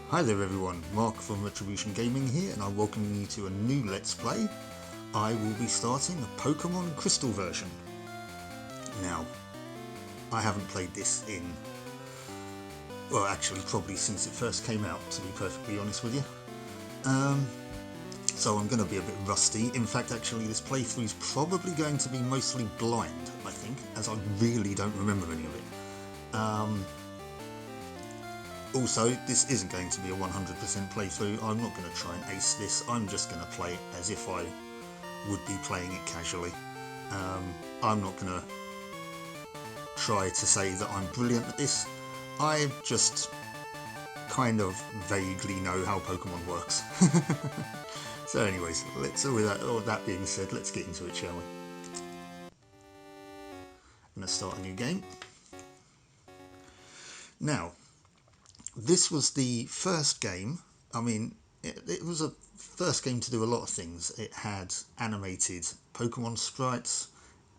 Hi there everyone, Mark from Retribution Gaming here, and I'm welcoming you to a new Let's Play. I will be starting a Pokemon Crystal version. Now, I haven't played this in, well actually probably since it first came out, to be perfectly honest with you. So I'm going to be a bit rusty. In fact, actually this playthrough is probably going to be mostly blind, I think, as I really don't remember any of it. Also, this isn't going to be a 100% playthrough. I'm not going to try and ace this. I'm just going to play it as if I would be playing it casually. I'm not going to try to say that I'm brilliant at this. I just kind of vaguely know how Pokemon works. So anyways, with that being said, let's get into it, shall we? I'm going to start a new game. Now, this was the first game. I mean, it was a first game to do a lot of things. It had animated Pokemon sprites,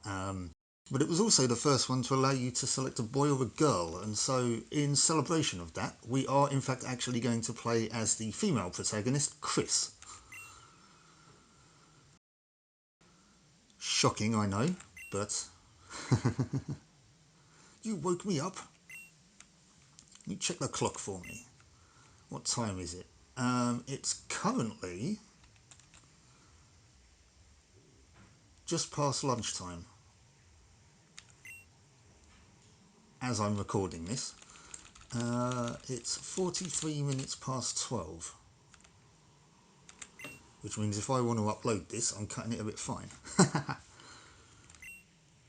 but it was also the first one to allow you to select a boy or a girl. And so in celebration of that, we are in fact actually going to play as the female protagonist, Chris. Shocking, I know, but you woke me up. You check the clock for me. What time is it? It's currently just past lunchtime as I'm recording this. It's 43 minutes past 12, which means if I want to upload this, I'm cutting it a bit fine.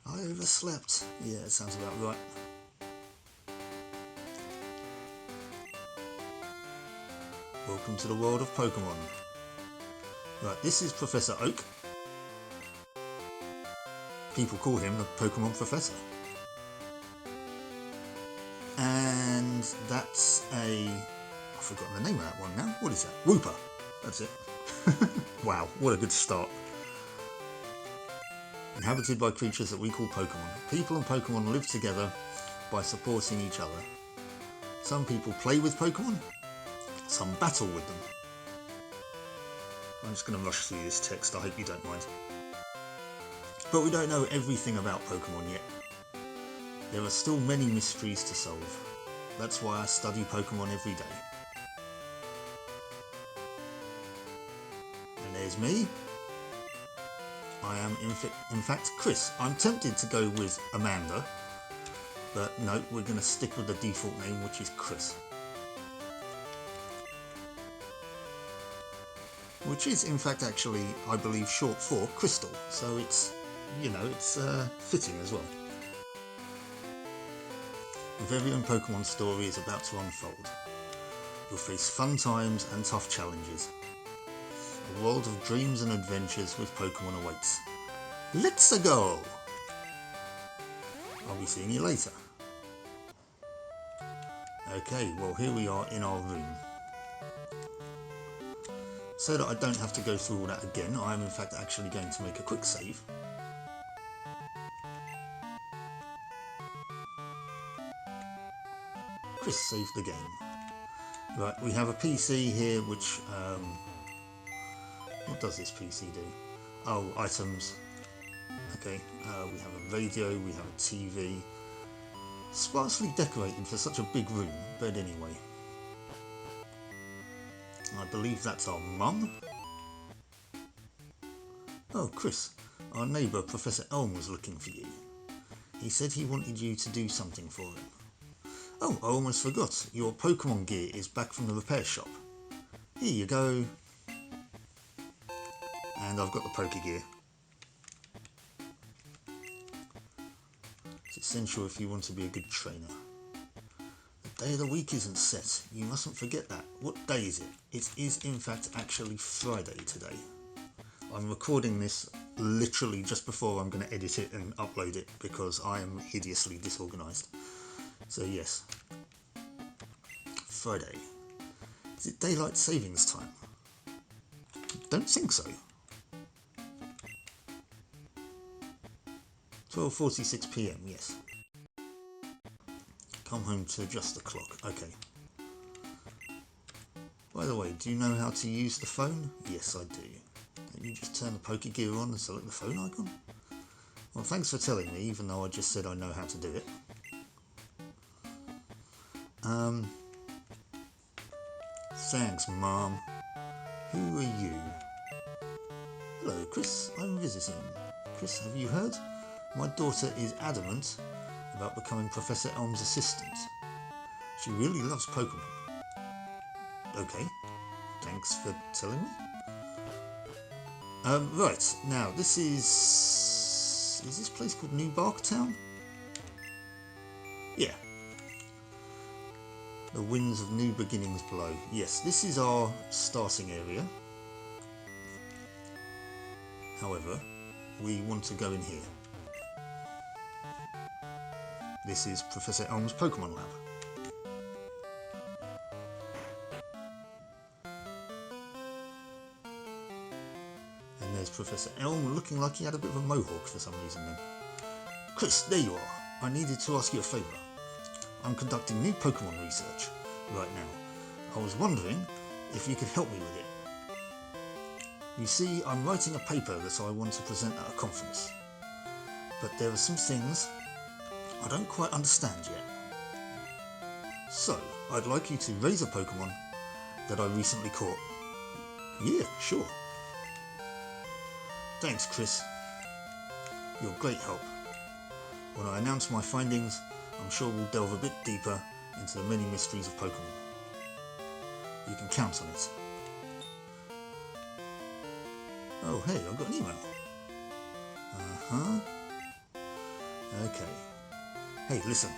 I overslept. Yeah, it sounds about right. Welcome to the world of Pokemon. Right, this is Professor Oak. People call him the Pokemon Professor. And that's I've forgotten the name of that one now. What is that? Wooper. That's it. Wow, what a good start. Inhabited by creatures that we call Pokemon. People and Pokemon live together by supporting each other. Some people play with Pokemon, some battle with them. I'm just going to rush through this text, I hope you don't mind. But we don't know everything about Pokemon yet. There are still many mysteries to solve. That's why I study Pokemon every day. And there's me. I am in fact Chris. I'm tempted to go with Amanda, but no, we're going to stick with the default name, which is Chris. Which is in fact actually, I believe, short for Crystal, so it's, you know, it's fitting as well. A very own Pokemon story is about to unfold. You'll face fun times and tough challenges. A world of dreams and adventures with Pokemon awaits. Let's go! I'll be seeing you later. Okay, well here we are in our room. So that I don't have to go through all that again, I am in fact actually going to make a quick save. Chris saved the game. Right, we have a PC here which, what does this PC do? Oh, items. Okay, we have a radio, we have a TV. Sparsely decorated for such a big room, but anyway. I believe that's our mum. Oh, Chris, our neighbour Professor Elm was looking for you. He said he wanted you to do something for him. Oh, I almost forgot. Your Pokemon gear is back from the repair shop. Here you go. And I've got the Poké gear. It's essential if you want to be a good trainer. The day of the week isn't set. You mustn't forget that. What day is it? It is in fact actually Friday today. I'm recording this literally just before I'm going to edit it and upload it because I am hideously disorganised. So yes, Friday. Is it daylight savings time? Don't think so. 12:46 PM, yes. Come home to adjust the clock. Okay. By the way, do you know how to use the phone? Yes, I do. Can you just turn the Poké gear on and select the phone icon? Well, thanks for telling me, even though I just said I know how to do it. Thanks, Mom. Who are you? Hello, Chris. I'm visiting. Chris, have you heard? My daughter is adamant about becoming Professor Elm's assistant. She really loves Pokemon. Okay, thanks for telling me. Right, now this is this place called New Barktown? Yeah. The winds of new beginnings blow. Yes, this is our starting area. However, we want to go in here. This is Professor Elm's Pokemon Lab. And there's Professor Elm looking like he had a bit of a mohawk for some reason then. Chris, there you are. I needed to ask you a favour. I'm conducting new Pokemon research right now. I was wondering if you could help me with it. You see, I'm writing a paper that I want to present at a conference. But there are some things I don't quite understand yet. So, I'd like you to raise a Pokemon that I recently caught. Yeah, sure. Thanks, Chris. You're great help. When I announce my findings, I'm sure we'll delve a bit deeper into the many mysteries of Pokemon. You can count on it. Oh, hey, I've got an email. Okay. Hey, listen.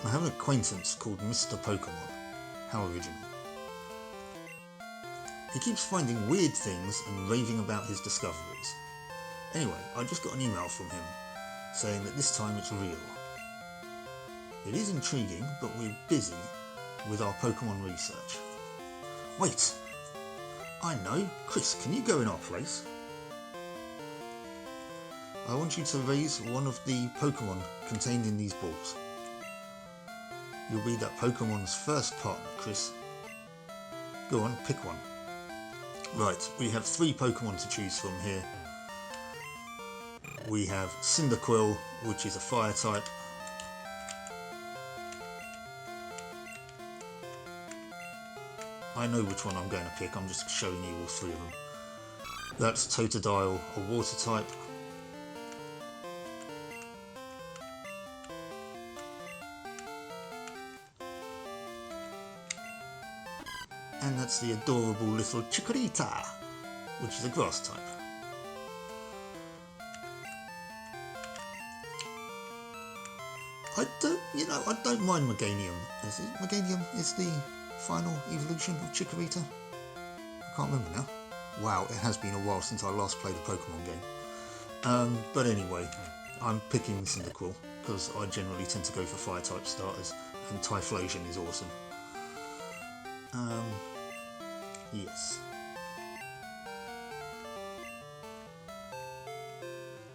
I have an acquaintance called Mr. Pokemon. How original. He keeps finding weird things and raving about his discoveries. Anyway, I just got an email from him saying that this time it's real. It is intriguing, but we're busy with our Pokemon research. Wait! I know! Chris, can you go in our place? I want you to raise one of the Pokemon contained in these balls. You'll be that Pokemon's first partner, Chris. Go on, pick one. Right, we have 3 Pokemon to choose from here. We have Cyndaquil, which is a fire type. I know which one I'm going to pick, I'm just showing you all 3 of them. That's Totodile, a water type. And that's the adorable little Chikorita, which is a grass type. I don't mind Meganium. Meganium is the final evolution of Chikorita? I can't remember now. Wow, it has been a while since I last played a Pokemon game. But anyway, I'm picking Cyndaquil because I generally tend to go for fire type starters, and Typhlosion is awesome. Yes.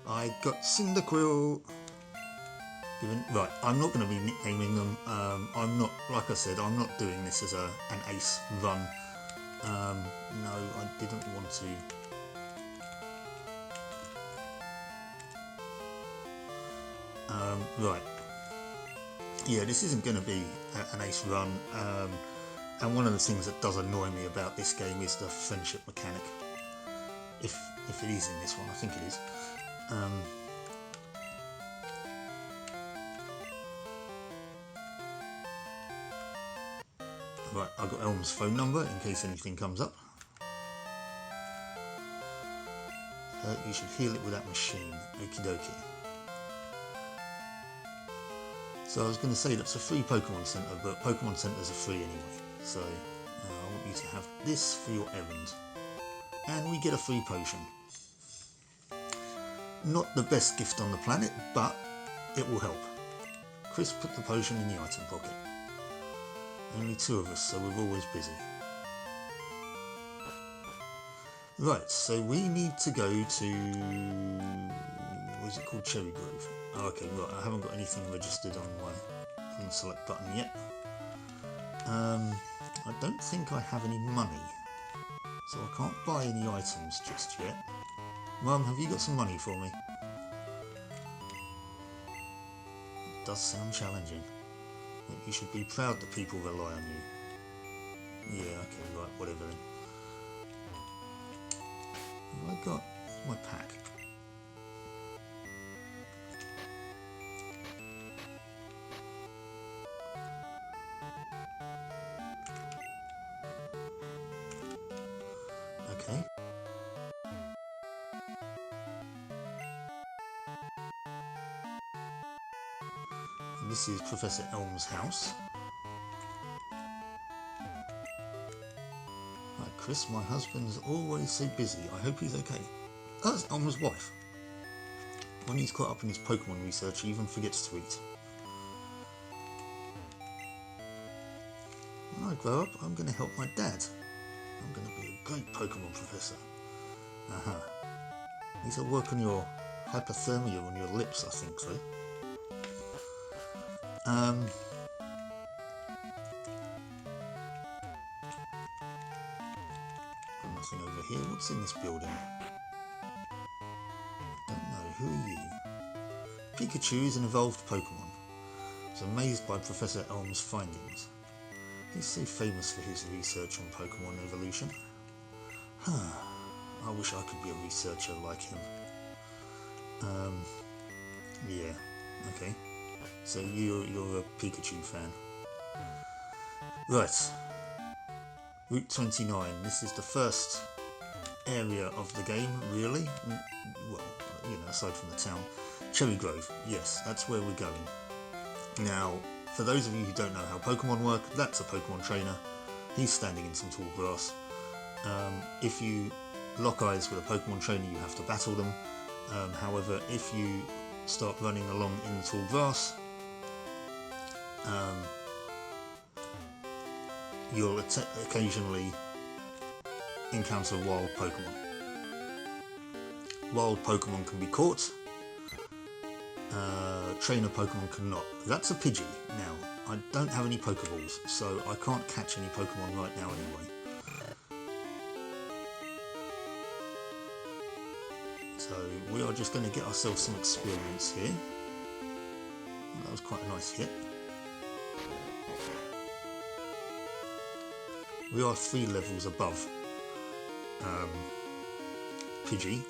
I got Cyndaquil. Right, I'm not going to be nicknaming them. I'm not, like I said, I'm not doing this as an ace run. No, I didn't want to. Right. Yeah, this isn't going to be an ace run. And one of the things that does annoy me about this game is the friendship mechanic. If it is in this one, I think it is. Right, I've got Elm's phone number in case anything comes up. You should heal it with that machine. Okie dokie. So I was going to say that's a free Pokemon Center, but Pokemon Centers are free anyway. So I want you to have this for your errand. And we get a free potion. Not the best gift on the planet, but it will help. Chris put the potion in the item pocket. Only two of us, so we're always busy. Right, so we need to go to... what is it called? Cherry Grove. Oh, okay, right, I haven't got anything registered on the select button yet. I don't think I have any money, so I can't buy any items just yet. Mum, have you got some money for me? It does sound challenging. You should be proud that people rely on you. Yeah, okay, right, whatever then. What have I got? My pack. Okay. And this is Professor Elm's house. Right, Chris, my husband's always so busy. I hope he's okay. Oh, that's Elm's wife. When he's caught up in his Pokemon research, he even forgets to eat. When I grow up, I'm going to help my dad. I'm going to be a great Pokemon professor. Need to work on your hypothermia on your lips, I think, though. Got nothing over here. What's in this building? Don't know. Who are you? Pikachu is an evolved Pokemon. I was amazed by Professor Elm's findings. He's so famous for his research on Pokemon evolution. I wish I could be a researcher like him. Yeah, okay. So you're a Pikachu fan. Right. Route 29. This is the first area of the game, really. Well, you know, aside from the town. Cherry Grove. Yes, that's where we're going. Now, for those of you who don't know how Pokemon work, that's a Pokemon trainer. He's standing in some tall grass. If you lock eyes with a Pokemon trainer, you have to battle them. However, if you start running along in the tall grass, you'll occasionally encounter wild Pokemon. Wild Pokemon can be caught. Trainer Pokemon cannot. That's a Pidgey. Now, I don't have any Pokeballs, so I can't catch any Pokemon right now anyway. So we are just going to get ourselves some experience here. Well, that was quite a nice hit. We are 3 levels above Pidgey,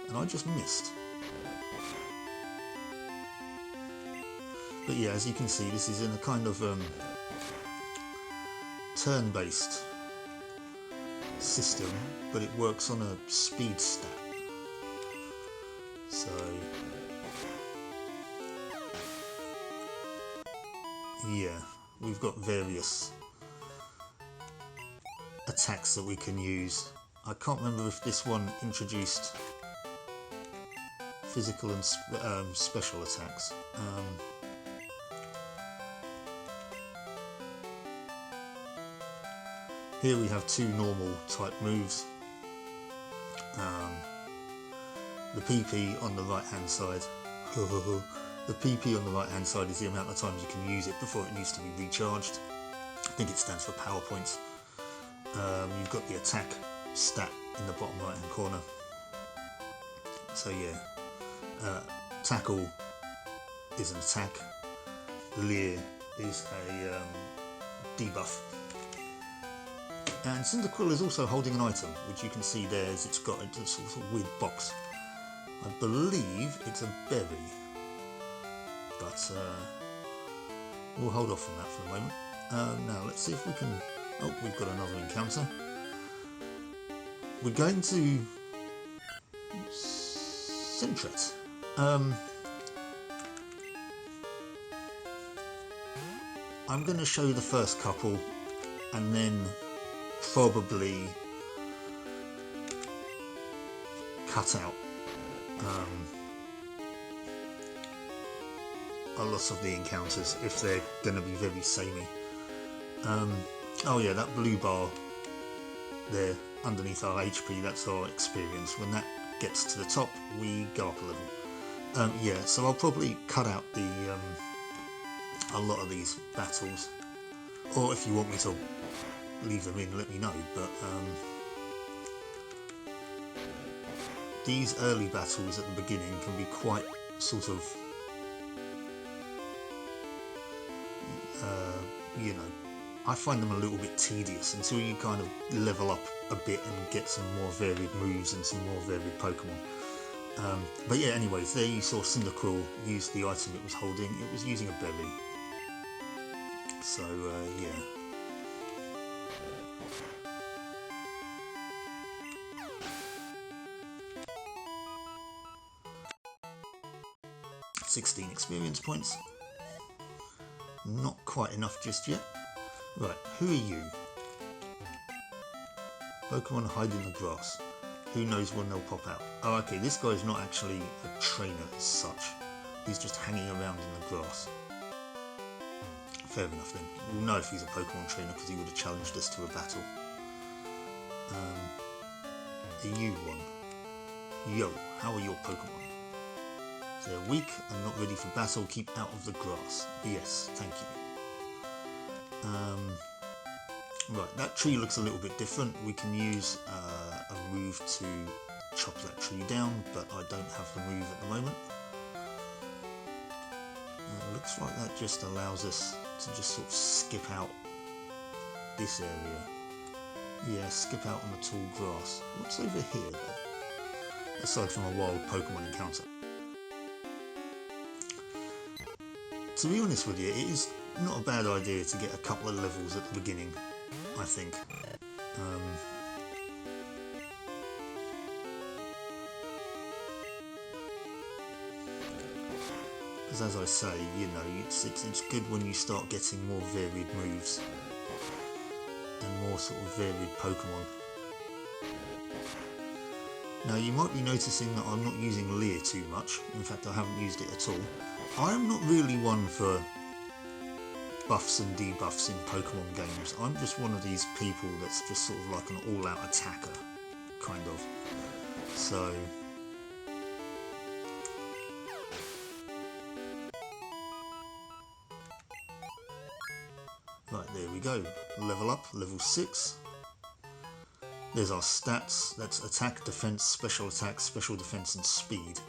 and I just missed. But yeah, as you can see, this is in a kind of turn-based system, but it works on a speed stat. So yeah, we've got various attacks that we can use. I can't remember if this one introduced physical and special attacks. Here we have 2 normal type moves. The PP on the right hand side. The PP on the right hand side is the amount of times you can use it before it needs to be recharged. I think it stands for power points. You've got the attack stat in the bottom right hand corner. So yeah, tackle is an attack. Leer is a debuff. And Cyndaquil is also holding an item, which you can see there as it's got a sort of weird box. I believe it's a berry, but we'll hold off on that for the moment. Now let's see if we can... Oh, we've got another encounter. We're going to Sintret. I'm going to show you the first couple and then probably cut out a lot of the encounters if they're going to be very samey. Oh yeah, that blue bar there underneath our HP, that's our experience. When that gets to the top, we go up a level. Yeah, so I'll probably cut out the a lot of these battles, or if you want me to leave them in, let me know, but these early battles at the beginning can be quite sort of you know, I find them a little bit tedious until you kind of level up a bit and get some more varied moves and some more varied Pokemon. But yeah, anyways, there you saw Cyndaquil use the item it was holding. It was using a berry. So yeah. $16 experience points. Not quite enough just yet. Right, who are you? Pokemon hide in the grass. Who knows when they'll pop out? Oh, okay, this guy's not actually a trainer as such. He's just hanging around in the grass. Fair enough then. We'll know if he's a Pokemon trainer because he would have challenged us to a battle. Are you one? Yo, how are your Pokemon? They're weak and not ready for battle. Keep out of the grass. Yes, thank you. Right, that tree looks a little bit different. We can use a move to chop that tree down, but I don't have the move at the moment. It looks like that just allows us to just sort of skip out this area. Yeah, skip out on the tall grass. What's over here though? Aside from a wild Pokemon encounter. To be honest with you, it is not a bad idea to get a couple of levels at the beginning, I think. Because as I say, you know, it's good when you start getting more varied moves and more sort of varied Pokemon. Now you might be noticing that I'm not using Leer too much. In fact, I haven't used it at all. I am not really one for buffs and debuffs in Pokemon games. I'm just one of these people that's just sort of like an all-out attacker, kind of. So right, there we go. Level up, level 6. There's our stats. That's attack, defense, special attack, special defense, and speed,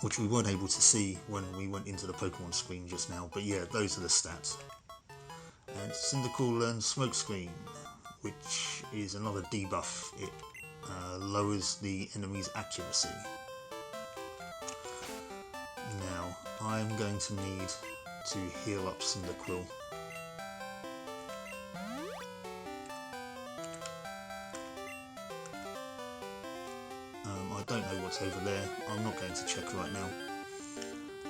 which we weren't able to see when we went into the Pokemon screen just now, but yeah, those are the stats. And Cyndaquil learns Smokescreen, which is another debuff. It lowers the enemy's accuracy. Now, I'm going to need to heal up Cyndaquil. I don't know what's over there. I'm not going to check right now.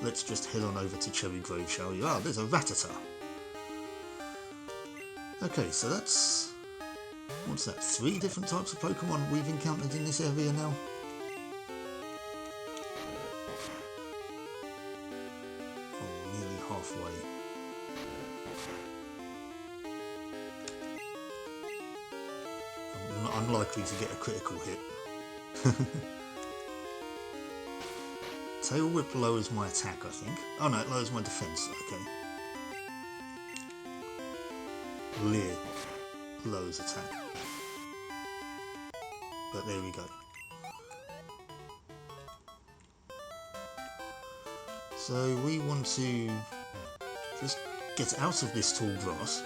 Let's just head on over to Cherry Grove, shall we? Ah, there's a Rattata. Okay, so that's... what's that? 3 different types of Pokemon we've encountered in this area now? Oh, nearly halfway. I'm unlikely to get a critical hit. Tail Whip lowers my attack, I think. Oh no, it lowers my defense. Okay. Leer lowers attack. But there we go. So we want to just get out of this tall grass.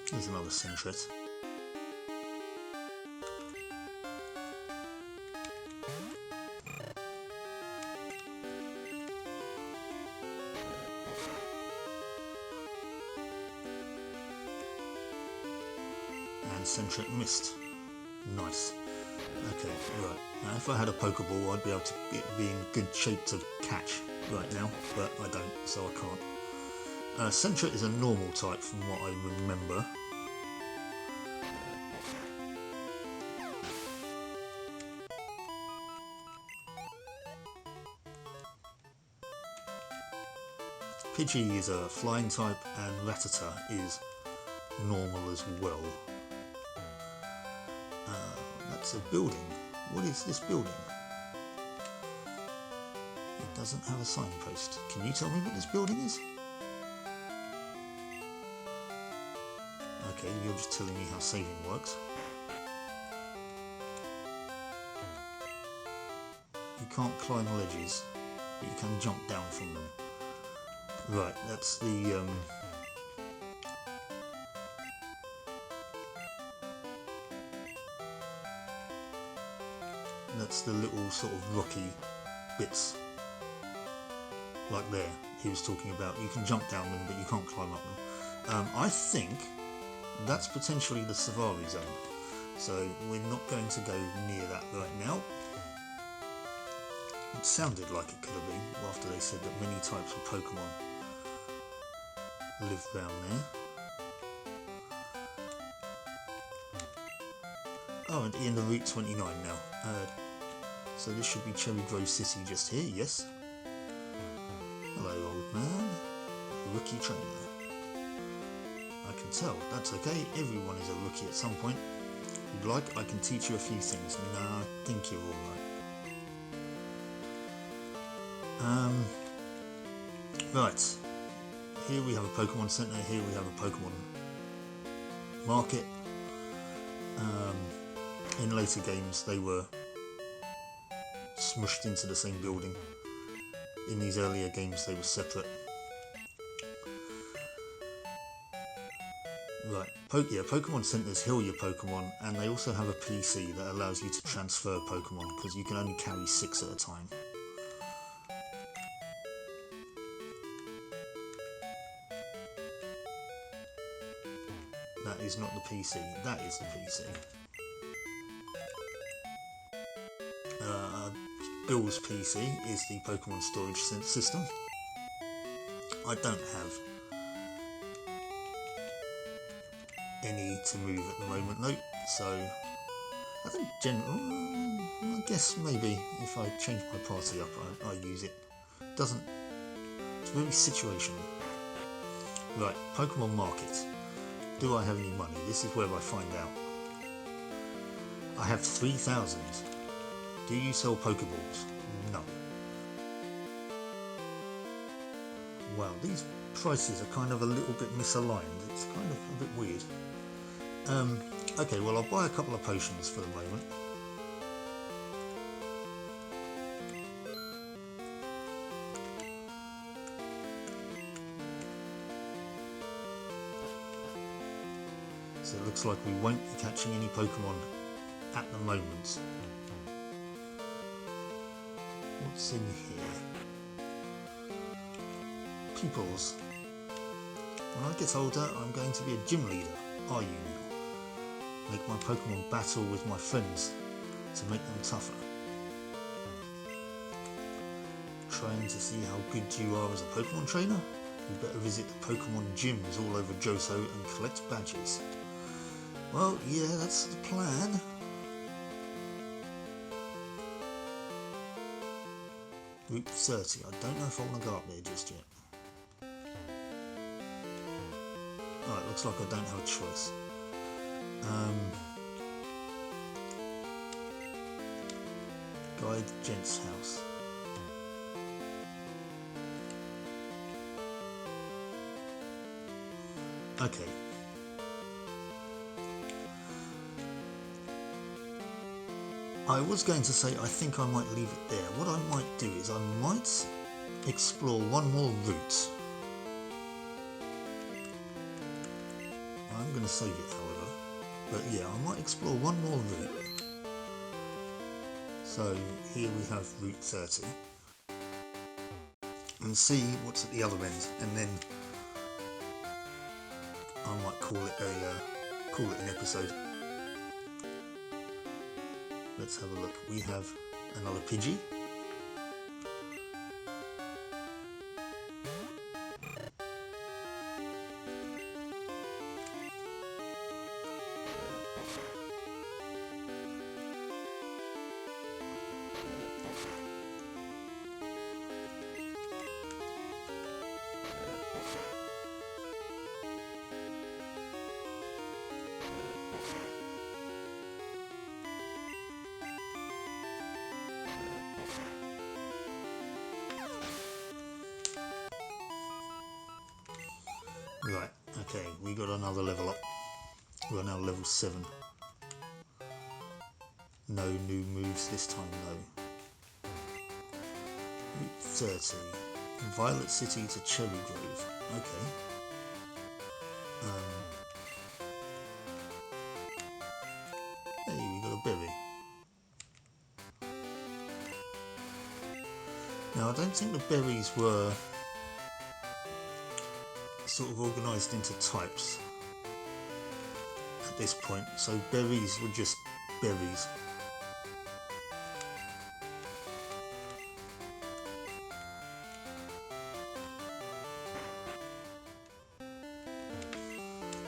Here's another centret. And centret missed. Nice. Okay, right. Now if I had a Pokeball, I'd be able to be in good shape to catch right now, but I don't, so I can't. Centret is a normal type from what I remember. Pidgey is a flying type and Rattata is normal as well. That's a building. What is this building? It doesn't have a signpost. Can you tell me what this building is? Okay, you're just telling me how saving works. You can't climb ledges, but you can jump down from them. Right, that's the little sort of rocky bits, like there, he was talking about. You can jump down them, but you can't climb up them. I think that's potentially the Safari Zone, so we're not going to go near that right now. It sounded like it could have been, after they said that many types of Pokemon live down there. Oh, and in the Route 29 now. So this should be Cherry Grove City just here, yes. Hello, old man. Rookie trainer. I can tell, that's okay. Everyone is a rookie at some point. If you'd like, I can teach you a few things. No, I think you're alright. Right. Here we have a Pokemon Center, here we have a Pokemon Market. In later games they were smushed into the same building. In these earlier games they were separate. Right, Pokemon Centers heal your Pokemon, and they also have a PC that allows you to transfer Pokemon, because you can only carry 6 at a time. That is not the PC, that is the PC. Bill's PC is the Pokemon storage system. I don't have any to move at the moment though, so I think I guess maybe if I change my party up I use it. It's very situational. Right, Pokemon Market. Do I have any money? This is where I find out. I have 3,000. Do you sell Pokeballs? No. Wow, these prices are kind of a little bit misaligned. It's kind of a bit weird. Okay, well I'll buy a couple of potions for the moment. So it looks like we won't be catching any Pokemon at the moment. What's in here? Pupils. When I get older, I'm going to be a gym leader. Are you now? Make my Pokemon battle with my friends to make them tougher. Trying to see how good you are as a Pokemon trainer? You better visit the Pokemon gyms all over Johto and collect badges. Well, yeah, that's the plan. Route 30. I don't know if I want to go up there just yet. Oh, it looks like I don't have a choice. Guide Gent's house. Okay. I was going to say I think I might leave it there. What I might do is I might explore one more route. I'm going to save it, however. But yeah, I might explore one more route. So here we have Route 30. And see what's at the other end, and then I might call it an episode. Let's have a look. We have another Pidgey. Right, okay, we got another level up. We're now level 7. No new moves this time, though. Route 30. Violet City to Cherry Grove. Okay. Hey, we got a berry. Now, I don't think the berries were sort of organised into types at this point, so berries were just berries.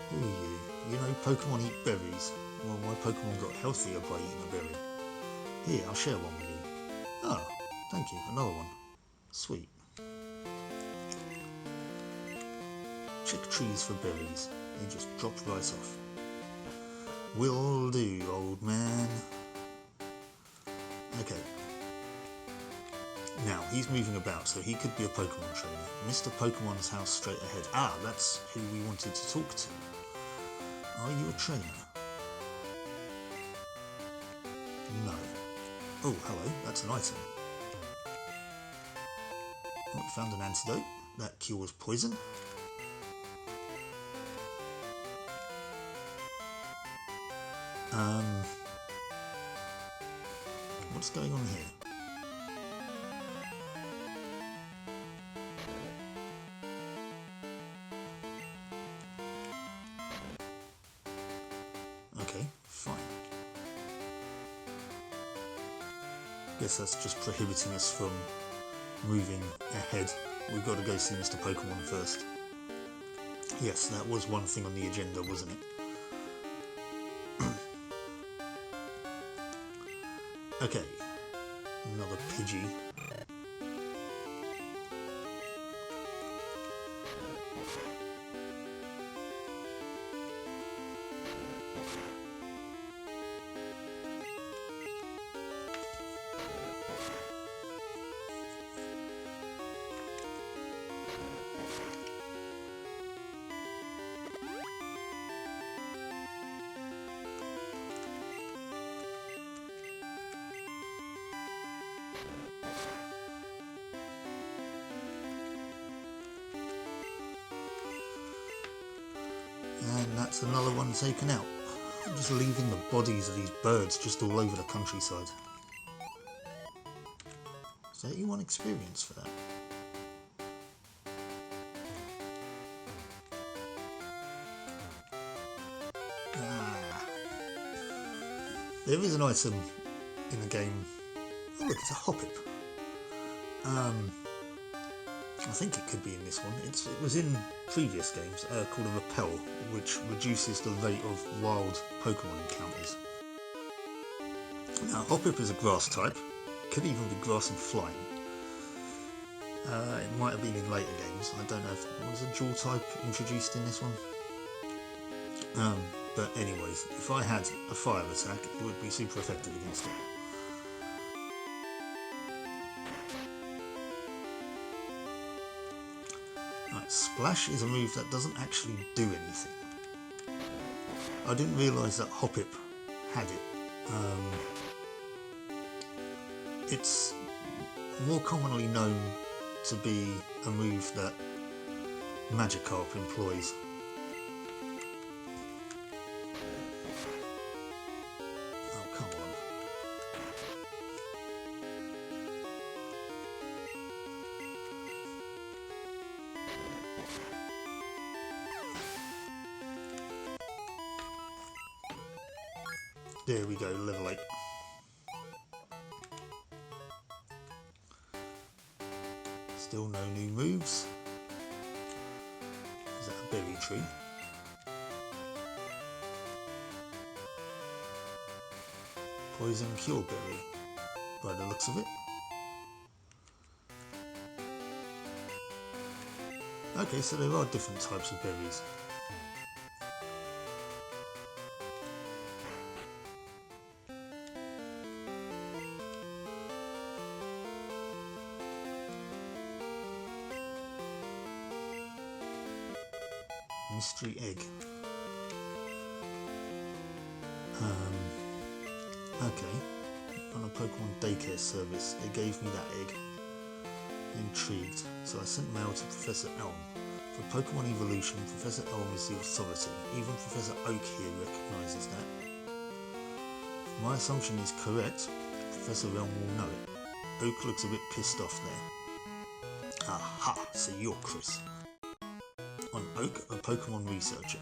Who are you? You know Pokemon eat berries. Well, my Pokemon got healthier by eating a berry. Here, I'll share one with you. Oh, thank you. Another one. Sweet. Check trees for berries. They just drop right off. Will do, old man. Okay. Now, he's moving about, so he could be a Pokemon trainer. Mr. Pokemon's house straight ahead. Ah, that's who we wanted to talk to. Are you a trainer? No. Oh, hello. That's an item. Oh, we found an antidote. That cures poison. What's going on here? Okay, fine. Guess that's just prohibiting us from moving ahead. We've got to go see Mr. Pokemon first. Yes, that was one thing on the agenda, wasn't it? Okay, another Pidgey. And that's another one taken out. I'm just leaving the bodies of these birds just all over the countryside. 31 experience for that. There is an item in the game. Oh look, it's a Hoppip. I think it could be in this one. It was in previous games, called a Repel, which reduces the rate of wild Pokemon encounters. Now, Hoppip is a grass type, could even be grass and flying. It might have been in later games, I don't know if was a dual type introduced in this one. But anyways, if I had a fire attack, it would be super effective against it. Right, Splash is a move that doesn't actually do anything. I didn't realise that Hoppip had it. It's more commonly known to be a move that Magikarp employs. Oh, come on. There we go, level 8. Still no new moves. Is that a berry tree? Poison Cure Berry, by the looks of it. Okay, so there are different types of berries. Mystery egg. Okay. On a Pokemon daycare service, they gave me that egg. Intrigued, so I sent mail to Professor Elm. For Pokemon evolution, Professor Elm is the authority. Even Professor Oak here recognises that. If my assumption is correct, Professor Elm will know it. Oak looks a bit pissed off there. Aha, so you're Chris. I'm Oak, a Pokemon researcher.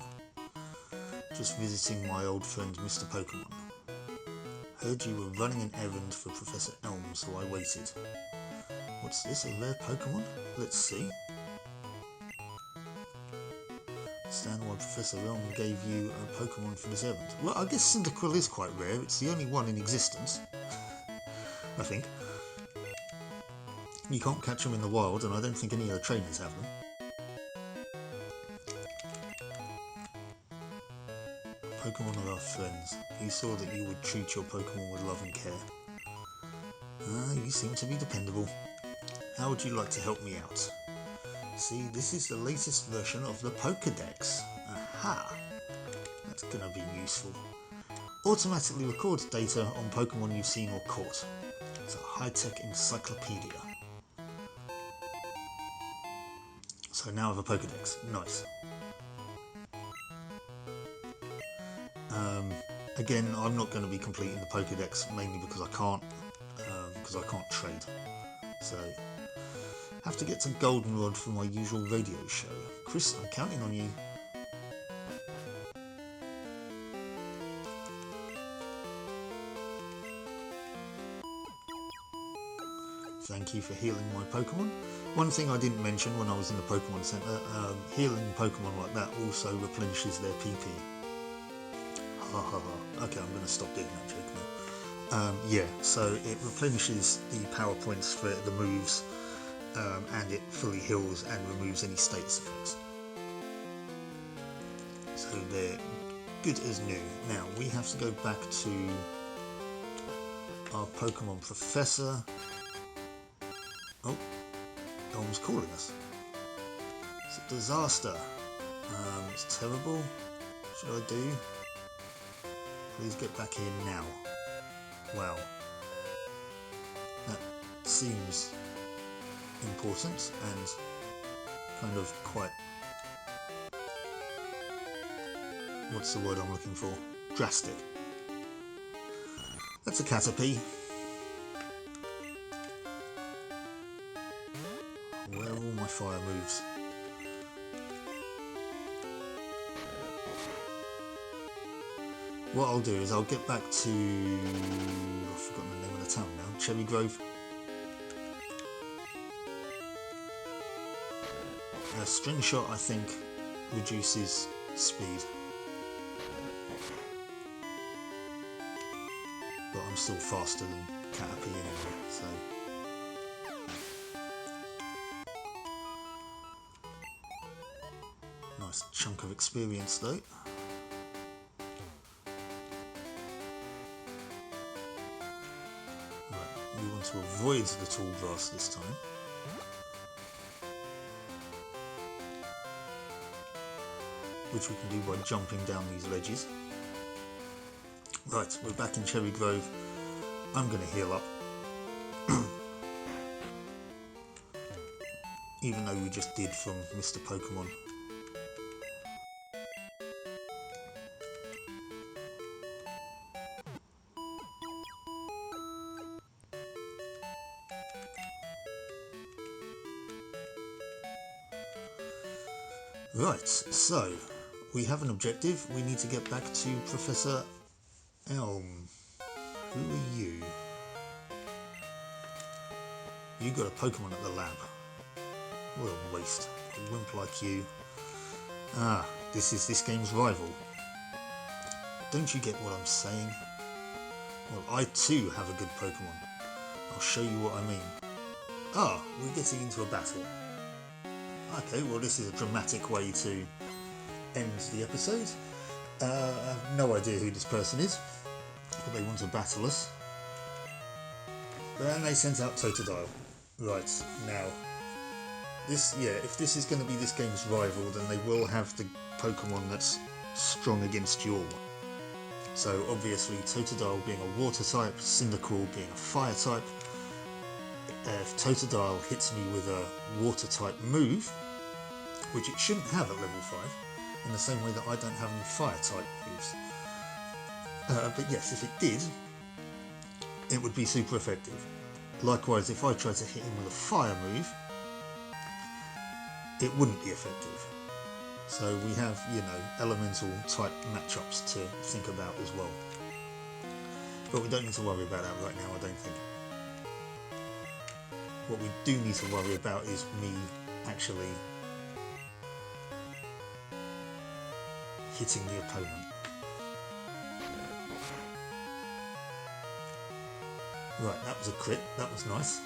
Just visiting my old friend Mr. Pokemon. Heard you were running an errand for Professor Elm, so I waited. What's this, a rare Pokemon? Let's see. Understand why Professor Elm gave you a Pokemon for this errand. Well, I guess Cyndaquil is quite rare. It's the only one in existence, I think. You can't catch them in the wild, and I don't think any of the trainers have them. Pokemon are our friends. You saw that you would treat your Pokemon with love and care. You seem to be dependable. How would you like to help me out? See, this is the latest version of the Pokédex. Aha! That's gonna be useful. Automatically records data on Pokemon you've seen or caught. It's a high-tech encyclopedia. So now I have a Pokédex. Nice. Again, I'm not going to be completing the Pokédex mainly because I can't trade. So, have to get to Goldenrod for my usual radio show. Chris, I'm counting on you. Thank you for healing my Pokemon. One thing I didn't mention when I was in the Pokemon Center, healing Pokemon like that also replenishes their PP. Okay, I'm going to stop doing that joke now. Yeah, so it replenishes the power points for the moves, and it fully heals and removes any status effects. So they're good as new. Now we have to go back to our Pokemon Professor. Oh, Elm's calling us. It's a disaster. It's terrible. What should I do? Please get back here now. Wow. That seems important and kind of quite... what's the word I'm looking for? Drastic. That's a Caterpie. Where are all my fire moves? What I'll do is I'll get back to... I've forgotten the name of the town now. Cherry Grove. String Shot, I think, reduces speed. But I'm still faster than Caterpie anyway, so... Nice chunk of experience though. We want to avoid the tall grass this time. Which we can do by jumping down these ledges. Right, we're back in Cherry Grove. I'm going to heal up. even though we just did from Mr. Pokemon. Right, so we have an objective. We need to get back to Professor Elm. Who are you? You got a Pokemon at the lab. What a waste. A wimp like you. Ah, this is this game's rival. Don't you get what I'm saying? Well, I too have a good Pokemon. I'll show you what I mean. Ah, we're getting into a battle. Okay, well this is a dramatic way to end the episode. I have no idea who this person is, but they want to battle us. And they sent out Totodile. Right, now, if this is going to be this game's rival, then they will have the Pokemon that's strong against your one. So obviously Totodile being a water type, Cyndaquil being a fire type. If Totodile hits me with a water type move, which it shouldn't have at level 5, in the same way that I don't have any fire type moves. But yes, if it did, it would be super effective. Likewise, if I tried to hit him with a fire move, it wouldn't be effective. So we have, elemental type matchups to think about as well. But we don't need to worry about that right now, I don't think. What we do need to worry about is me actually hitting the opponent. Right, that was a crit, that was nice.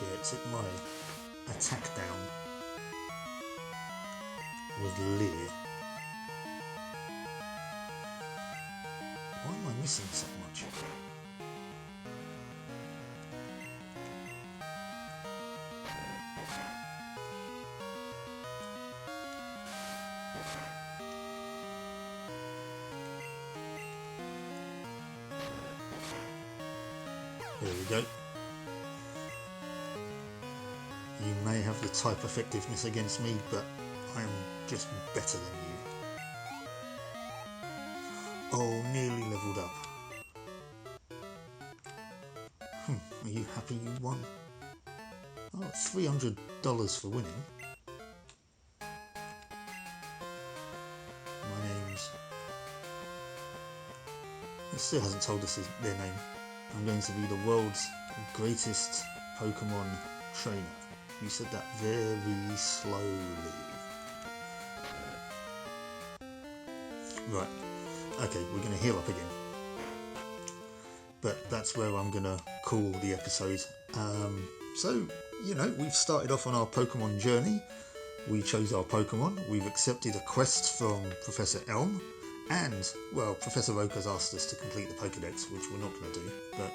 Yeah, it's hit my attack down with Leer. Why am I missing so much? There we go. You may have the type effectiveness against me, but I am just better than you. Oh, nearly leveled up. Are you happy you won? Oh, $300 for winning. My name's... It still hasn't told us their name. I'm going to be the world's greatest Pokemon trainer. You said that very slowly. Right. Okay, we're going to heal up again. But that's where I'm going to call the episode. So, we've started off on our Pokemon journey. We chose our Pokemon. We've accepted a quest from Professor Elm. And, well, Professor Oak has asked us to complete the Pokedex, which we're not going to do. But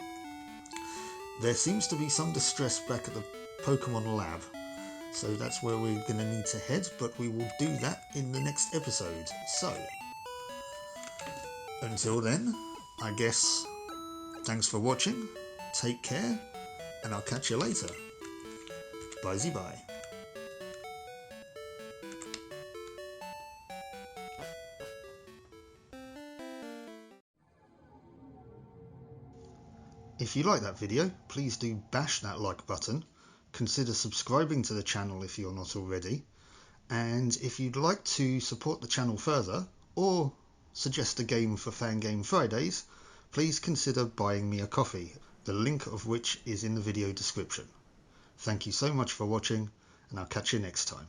there seems to be some distress back at the Pokemon lab. So that's where we're going to need to head. But we will do that in the next episode. So, until then, I guess, thanks for watching. Take care. And I'll catch you later. Bye-bye. If you like that video, please do bash that like button, consider subscribing to the channel if you're not already, and if you'd like to support the channel further, or suggest a game for Fangame Fridays, please consider buying me a coffee, the link of which is in the video description. Thank you so much for watching, and I'll catch you next time.